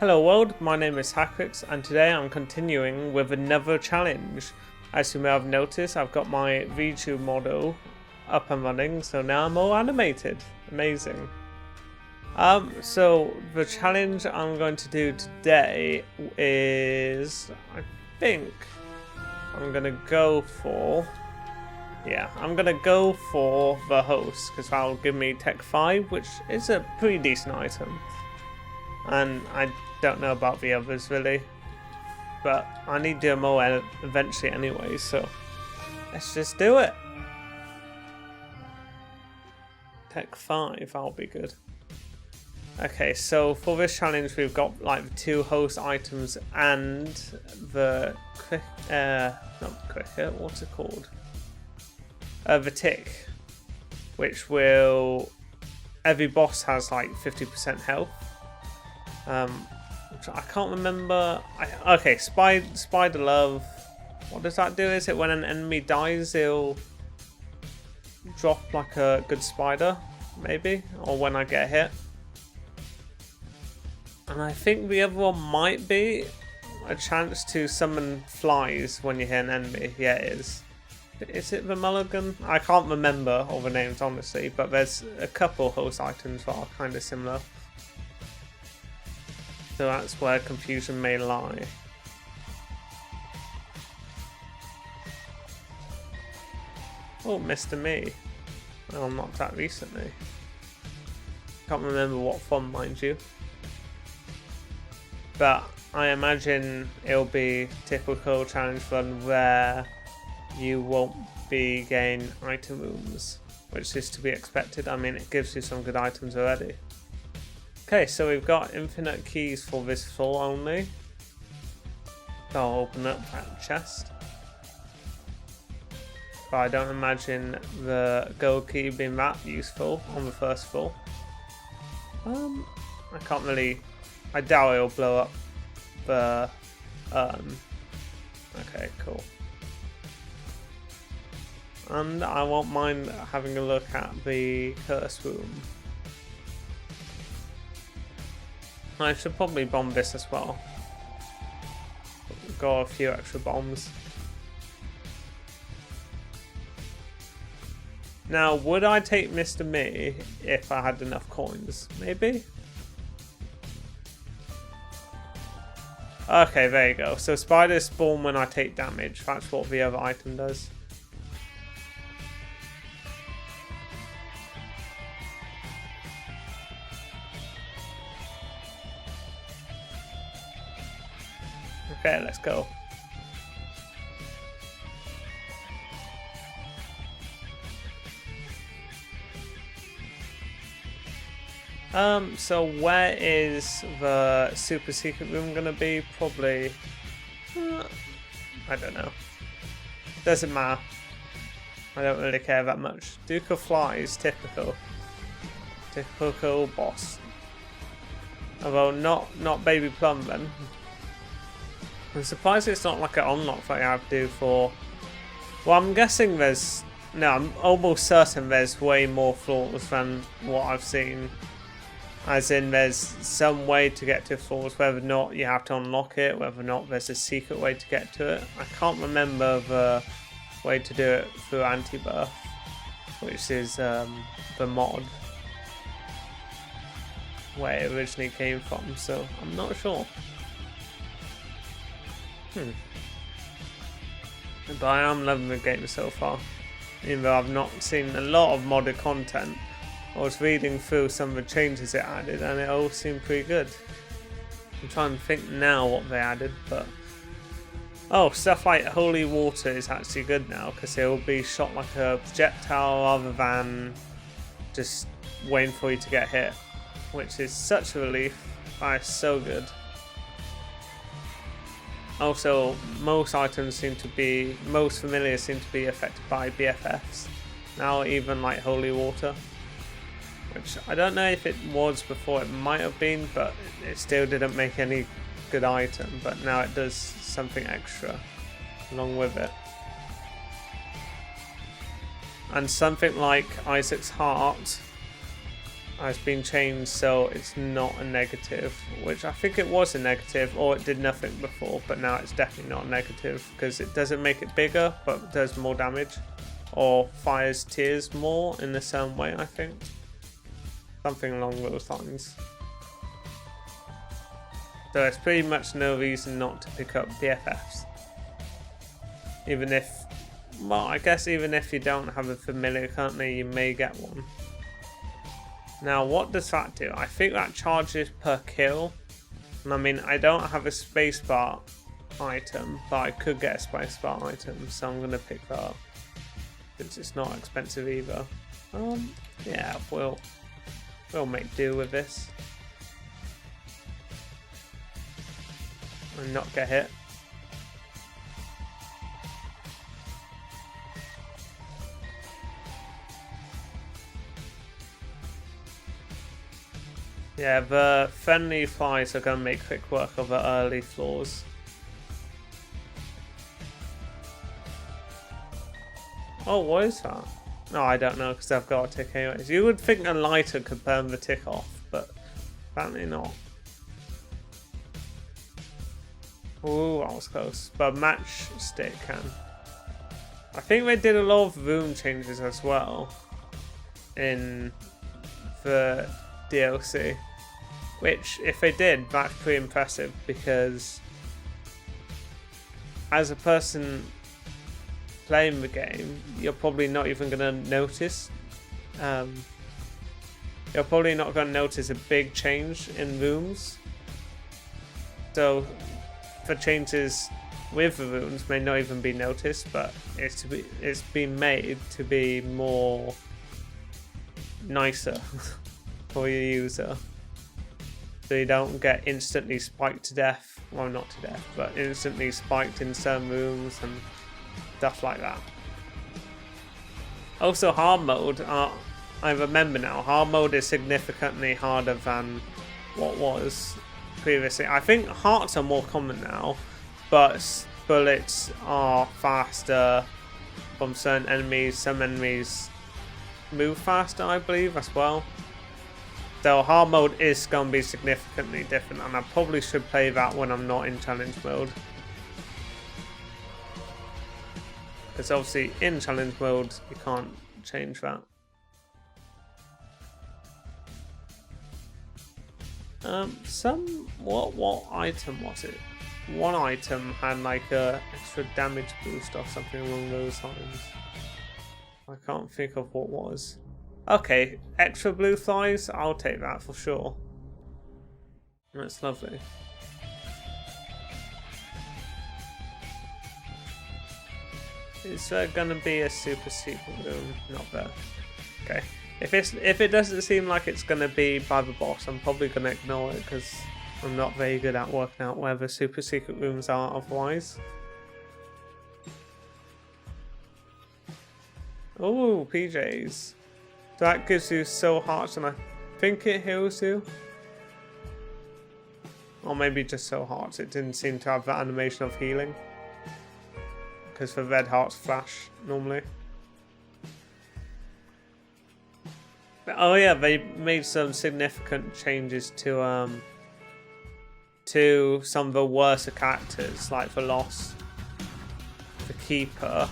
Hello world, my name is Haxorix and today I'm continuing with another challenge. As you may have noticed, I've got my VTube model up and running, so now I'm all animated. Amazing. So the challenge I'm going to do today is, I think I'm gonna go for, I'm gonna go for the host because that'll give me Tech 5, which is a pretty decent item. And I don't know about the others really, but I need to do them all eventually anyway, so let's just do it. Tech 5, that'll be good. Okay, so for this challenge we've got like the 2 host items and the not cricket, what's it called? The tick, which will, every boss has like 50% health. I can't remember. Okay, Spider Love. What does that do? Is it when an enemy dies, it'll drop like a good spider, maybe? Or when I get hit. And I think the other one might be a chance to summon flies when you hit an enemy. Yeah, it is. Is it the mulligan? I can't remember all the names, honestly, but there's a couple host items that are kind of similar. So that's where confusion may lie. Oh, Mr. Me. Well, not that recently. Can't remember what font, mind you. But I imagine it'll be typical challenge run where you won't be getting item rooms, which is to be expected. I mean, it gives you some good items already. Okay, so we've got infinite keys for this floor only. So I'll open up that chest. But I don't imagine the gold key being that useful on the first floor. I can't really, I doubt it'll blow up the okay, cool. And I won't mind having a look at the curse room. I should probably bomb this as well. Got a few extra bombs. Now, would I take Mr. Me if I had enough coins? Maybe? Okay, there you go. So spiders spawn when I take damage. That's what the other item does. Okay, let's go. So where is the super secret room gonna be? Probably, I don't know. Doesn't matter. I don't really care that much. Duke of Flies, typical. Typical boss. Although not Baby Plum then. I'm surprised it's not like an unlock that I have to do for... Well, I'm guessing there's... No, I'm almost certain there's way more floors than what I've seen. As in, there's some way to get to floors, whether or not you have to unlock it, whether or not there's a secret way to get to it. I can't remember the way to do it through Anti-Birth, which is the mod where it originally came from, so I'm not sure. But I am loving the game so far, even though I've not seen a lot of modded content. I was reading through some of the changes it added and it all seemed pretty good. I'm trying to think now what they added, but... Oh, stuff like holy water is actually good now because it will be shot like a projectile rather than just waiting for you to get hit, which is such a relief. That is so good. Also, most items seem to be, most familiars seem to be affected by BFFs. Now even like holy water. Which I don't know if it was before, it might have been, but it still didn't make any good item. But now it does something extra along with it. And something like Isaac's Heart has been changed so it's not a negative, which I think it was a negative, or it did nothing before, but now it's definitely not a negative because it doesn't make it bigger but does more damage, or fires tears more in the same way, I think. Something along those lines. So there's pretty much no reason not to pick up BFFs. Even if, well, I guess even if you don't have a familiar currently, you may get one. Now, what does that do? I think that charges per kill. And I mean, I don't have a spacebar item, but I could get a spacebar item, so I'm going to pick that up. Since it's not expensive either. Yeah, we'll make do with this. And not get hit. Yeah, the friendly flies are going to make quick work of the early floors. Oh, what is that? No, I don't know because I've got a tick anyways. You would think a lighter could burn the tick off, but apparently not. Ooh, that was close. But matchstick can. I think they did a lot of room changes as well in the DLC, which if they did, that's pretty impressive because as a person playing the game, you're probably not even going to notice. You're probably not going to notice a big change in rooms. So the changes with the rooms may not even be noticed, but it's been made to be more nicer for your user. So you don't get instantly spiked to death. Well, not to death, but instantly spiked in some rooms and stuff like that. Also, hard mode, I remember now, hard mode is significantly harder than what was previously. I think hearts are more common now, but bullets are faster from certain enemies. Some enemies move faster, I believe, as well. So hard mode is going to be significantly different, and I probably should play that when I'm not in challenge mode. Because obviously in challenge mode you can't change that. What item was it? One item had like a extra damage boost or something along those lines. I can't think of what was. Okay, extra blue flies, I'll take that for sure. That's lovely. Is there gonna be a super secret room? Not there. Okay. If it doesn't seem like it's gonna be by the boss, I'm probably gonna ignore it because I'm not very good at working out where the super secret rooms are otherwise. Oh, PJs. So that gives you soul hearts, and I think it heals you. Or maybe just soul hearts. It didn't seem to have that animation of healing. Because the red hearts flash normally. But, oh yeah, they made some significant changes to some of the worser characters, like the Lost, the Keeper.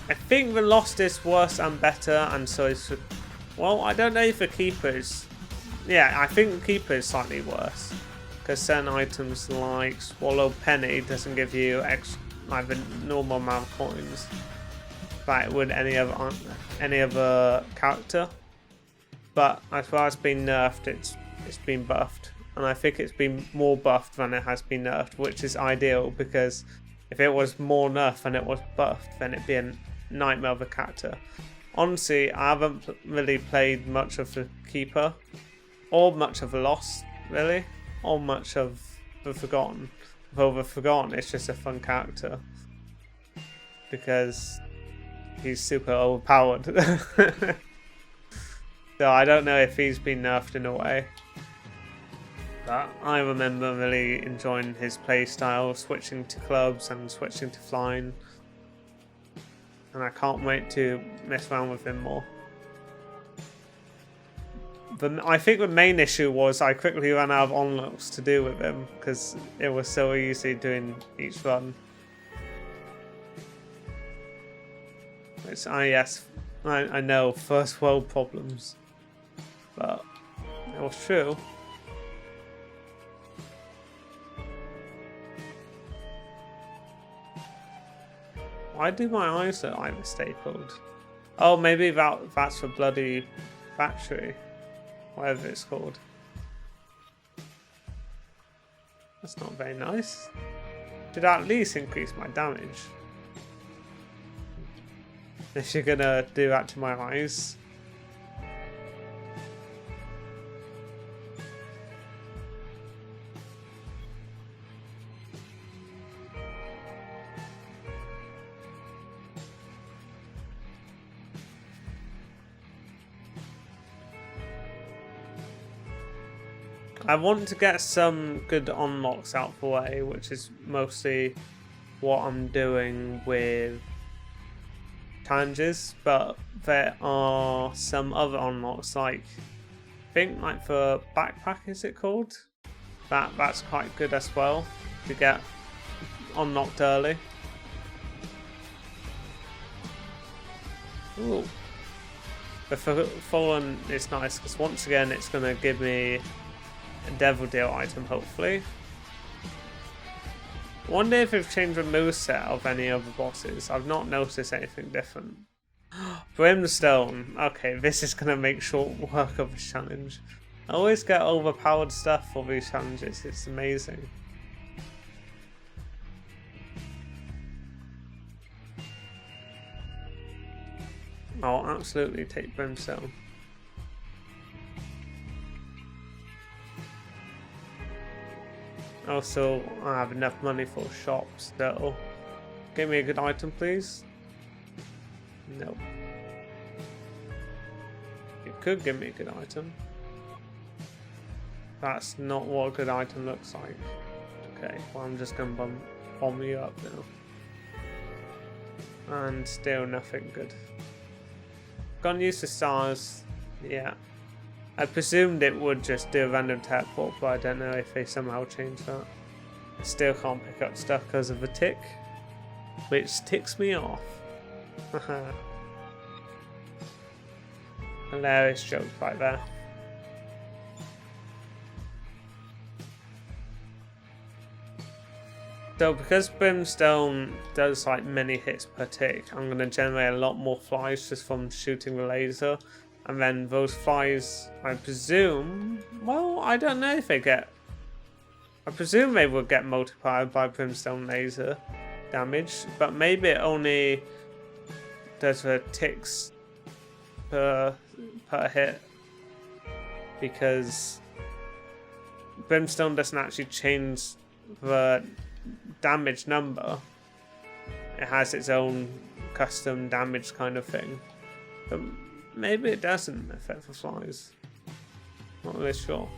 I think the Lost is worse and better, and so is the, well, I don't know if the Keeper is. Yeah, I think the Keeper is slightly worse because certain items like Swallow Penny doesn't give you like the normal amount of coins that it would any other character. But as far as being nerfed, it's been buffed, and I think it's been more buffed than it has been nerfed, which is ideal because if it was more nerfed than it was buffed, then it'd be a nightmare of a character. Honestly, I haven't really played much of the Keeper, or much of the Lost, really, or much of the Forgotten. Well, the Forgotten is just a fun character because he's super overpowered. So I don't know if he's been nerfed in a way. But I remember really enjoying his playstyle, switching to clubs and switching to flying. And I can't wait to mess around with him more. I think the main issue was I quickly ran out of unlocks to do with him because it was so easy doing each run. Which I know, first world problems, but it was true. Why do my eyes look like they're stapled? Oh, maybe that's the bloody battery. Whatever it's called. That's not very nice. Should at least increase my damage. If you're gonna do that to my eyes. I want to get some good unlocks out the way, which is mostly what I'm doing with challenges, but there are some other unlocks, like I think like the backpack, is it called? That's quite good as well to get unlocked early. Ooh. The Fallen is nice because once again it's gonna give me a Devil Deal item, hopefully. I wonder if they've changed the moveset of any other bosses. I've not noticed anything different. Brimstone. Okay, this is going to make short work of this challenge. I always get overpowered stuff for these challenges. It's amazing. I'll absolutely take Brimstone. Also, I have enough money for shops, so give me a good item, please. Nope. You could give me a good item. That's not what a good item looks like. Okay, well I'm just gonna bomb you up now. And still nothing good. Gonna use the stars, yeah. I presumed it would just do a random teleport, but I don't know if they somehow changed that. I still can't pick up stuff because of the tick, which ticks me off. Hilarious joke right there. So because Brimstone does like many hits per tick, I'm going to generate a lot more flies just from shooting the laser. And then those flies, I presume, well, I don't know if they get, I presume they will get multiplied by Brimstone laser damage, but maybe it only does the ticks per hit, because Brimstone doesn't actually change the damage number. It has its own custom damage kind of thing. But maybe it doesn't affect the flies. Not really sure.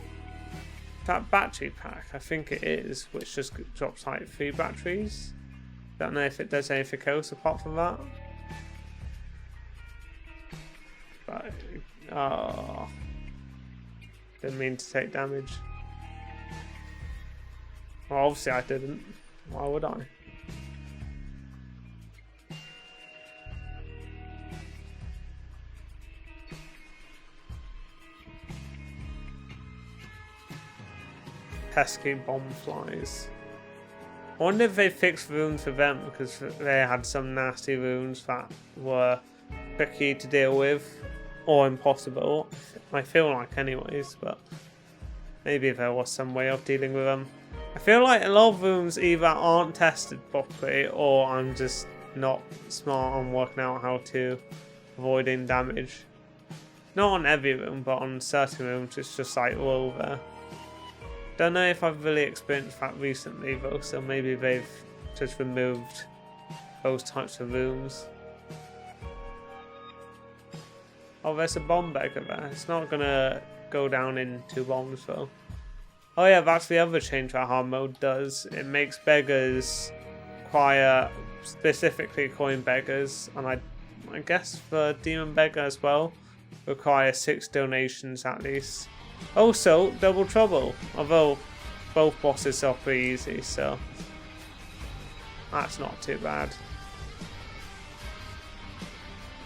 That battery pack, I think it is, which just drops like 3 batteries. Don't know if it does anything else apart from that. But, oh, didn't mean to take damage. Well, obviously I didn't. Why would I? Pesky bomb flies. I wonder if they fixed runes for them, because they had some nasty runes that were tricky to deal with, or impossible. I feel like anyways, but maybe there was some way of dealing with them. I feel like a lot of runes either aren't tested properly, or I'm just not smart on working out how to avoiding damage. Not on every rune, but on certain runes it's just like all there. Don't know if I've really experienced that recently though, so maybe they've just removed those types of runes. Oh, there's a bomb beggar there. It's not gonna go down in 2 bombs though. Oh yeah, that's the other change that hard mode does. It makes beggars require specifically coin beggars, and I guess for demon beggar as well, require 6 donations at least. Also, double trouble, although both bosses are pretty easy, so that's not too bad.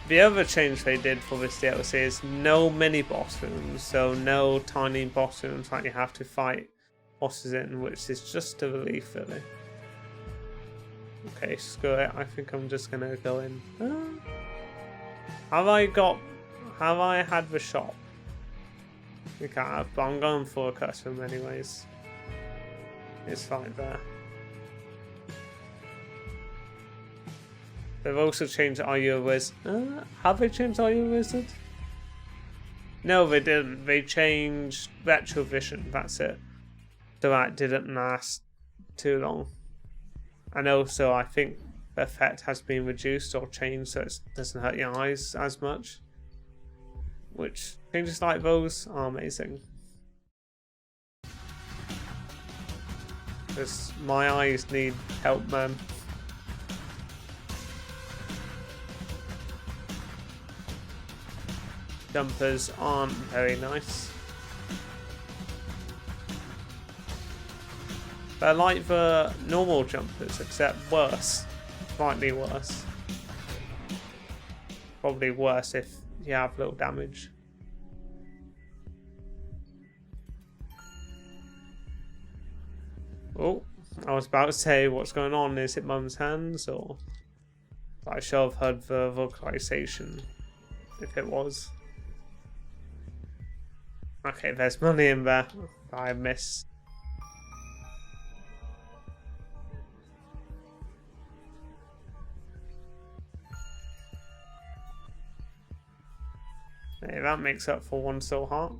The other change they did for this DLC is no mini boss rooms, so no tiny boss rooms that you have to fight bosses in, which is just a relief really. Okay, screw it, I think I'm just gonna go in. Have I had the shop? We can't have, but I'm going for a custom anyways. It's right there. They've also changed Are You a Wizard? Have they changed Are You a Wizard? No, they didn't. They changed Retrovision, that's it. So that didn't last too long. And also, I think the effect has been reduced or changed so it doesn't hurt your eyes as much. Which, changes like those are amazing. Because my eyes need help, man. Jumpers aren't very nice. They're like the normal jumpers, except worse. Slightly worse. Probably worse if you have little damage. Oh, I was about to say what's going on. Is it Mum's hands or... I should have heard the vocalization if it was. Okay, there's money in there. I missed. Hey, that makes up for 1 soul heart.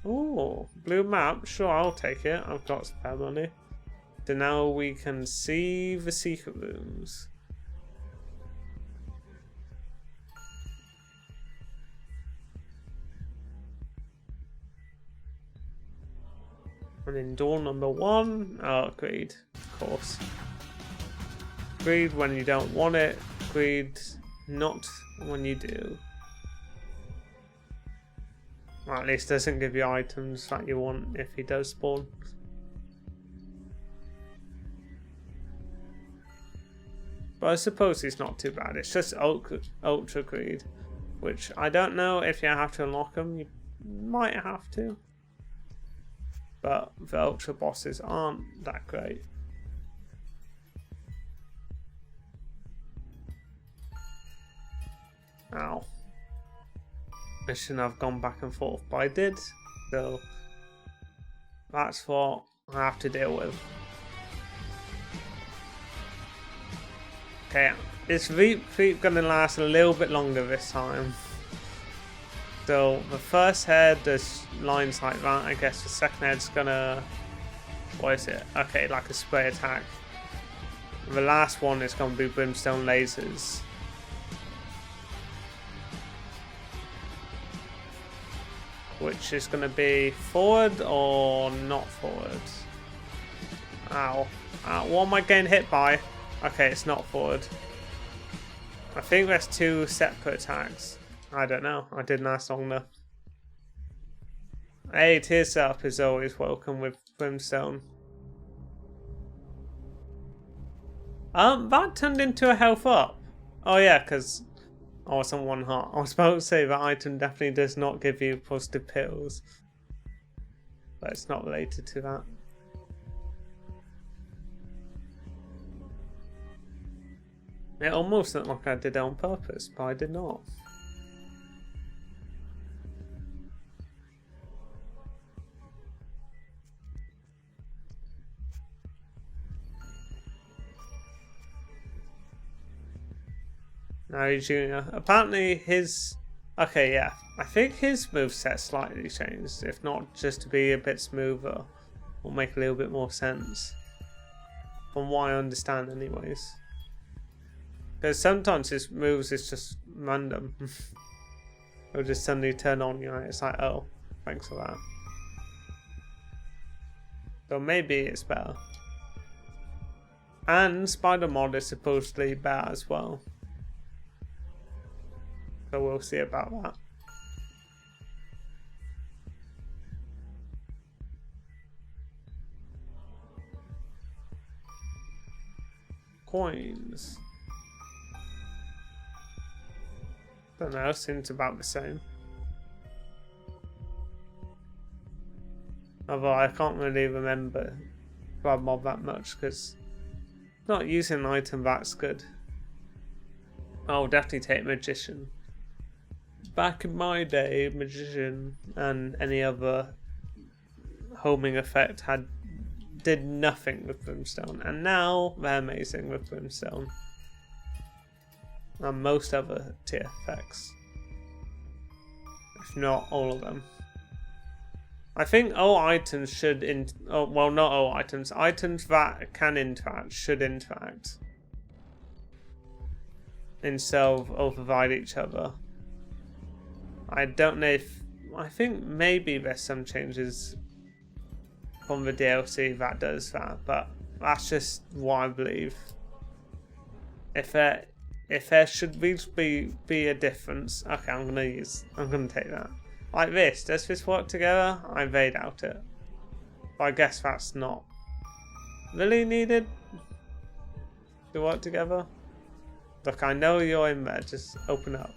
Oh, blue map. Sure, I'll take it. I've got spare money. So now we can see the secret rooms. And in door number 1, oh, greed, of course. Greed when you don't want it, greed not when you do. Well, at least doesn't give you items that you want if he does spawn. But I suppose he's not too bad. It's just ultra greed, which I don't know if you have to unlock them. You might have to. But the ultra bosses aren't that great. Ow. I shouldn't have gone back and forth, but I did. So that's what I have to deal with. Okay, this reap gonna last a little bit longer this time. So the first head, there's lines like that. I guess the second head's gonna, what is it? Okay, like a spray attack. And the last one is gonna be brimstone lasers. Which is gonna be forward or not forward? Ow. Ow, what am I getting hit by? Okay, it's not forward. I think there's 2 separate attacks. I don't know. I didn't ask long enough. Hey, tears up is always welcome with brimstone. That turned into a health up. Oh yeah, because I was on 1 heart. I was about to say that item definitely does not give you positive pills. But it's not related to that. It almost looked like I did it on purpose, but I did not. Now Junior. Apparently his... Okay, yeah. I think his moveset slightly changed. If not, just to be a bit smoother. Will make a little bit more sense. From what I understand anyways. Because sometimes his moves is just random. It'll just suddenly turn on, you know, it's like, oh, thanks for that. So maybe it's better. And Spider Mod is supposedly better as well. So we'll see about that. Coins. Don't know, seems about the same. Although I can't really remember Blood Mob that much because not using an item that's good. I'll definitely take Magician. Back in my day, Magician and any other homing effect did nothing with Brimstone, and now they're amazing with Brimstone and most other tier effects, if not all of them. I think all items should well, not all items. Items that can interact should interact instead of override each other. I don't know if... I think maybe there's some changes from the DLC that does that, but that's just what I believe. If there should be a difference, okay, I'm gonna take that. Like this, does this work together? I very doubt it. But I guess that's not really needed to work together. Look, I know you're in there, just open up.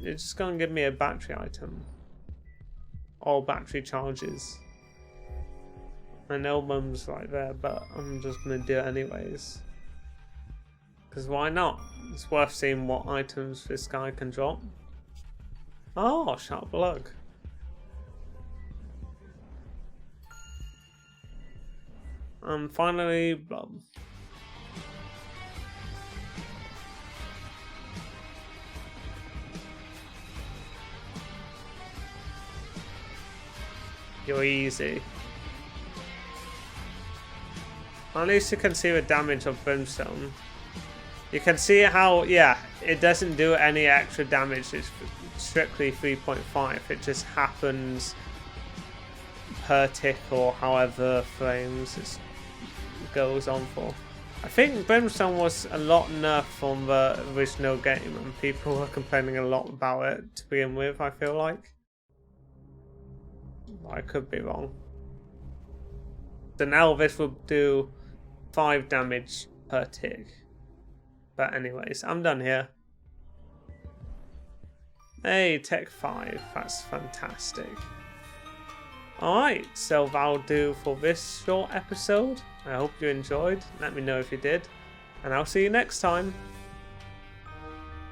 You're just gonna give me a battery item. All battery charges. I know Mum's right there, but I'm just gonna do it anyways. Because why not? It's worth seeing what items this guy can drop. Oh, sharp lug. And finally, Blob. You're easy. At least you can see the damage of Brimstone. You can see how, yeah, it doesn't do any extra damage. It's strictly 3.5. It just happens per tick or however frames it goes on for. I think Brimstone was a lot nerfed from the original game and people were complaining a lot about it to begin with, I feel like. I could be wrong. So now this will do 5 damage per tick. But anyways, I'm done here. Hey, Tech 5. That's fantastic. Alright, so that'll do for this short episode. I hope you enjoyed. Let me know if you did. And I'll see you next time.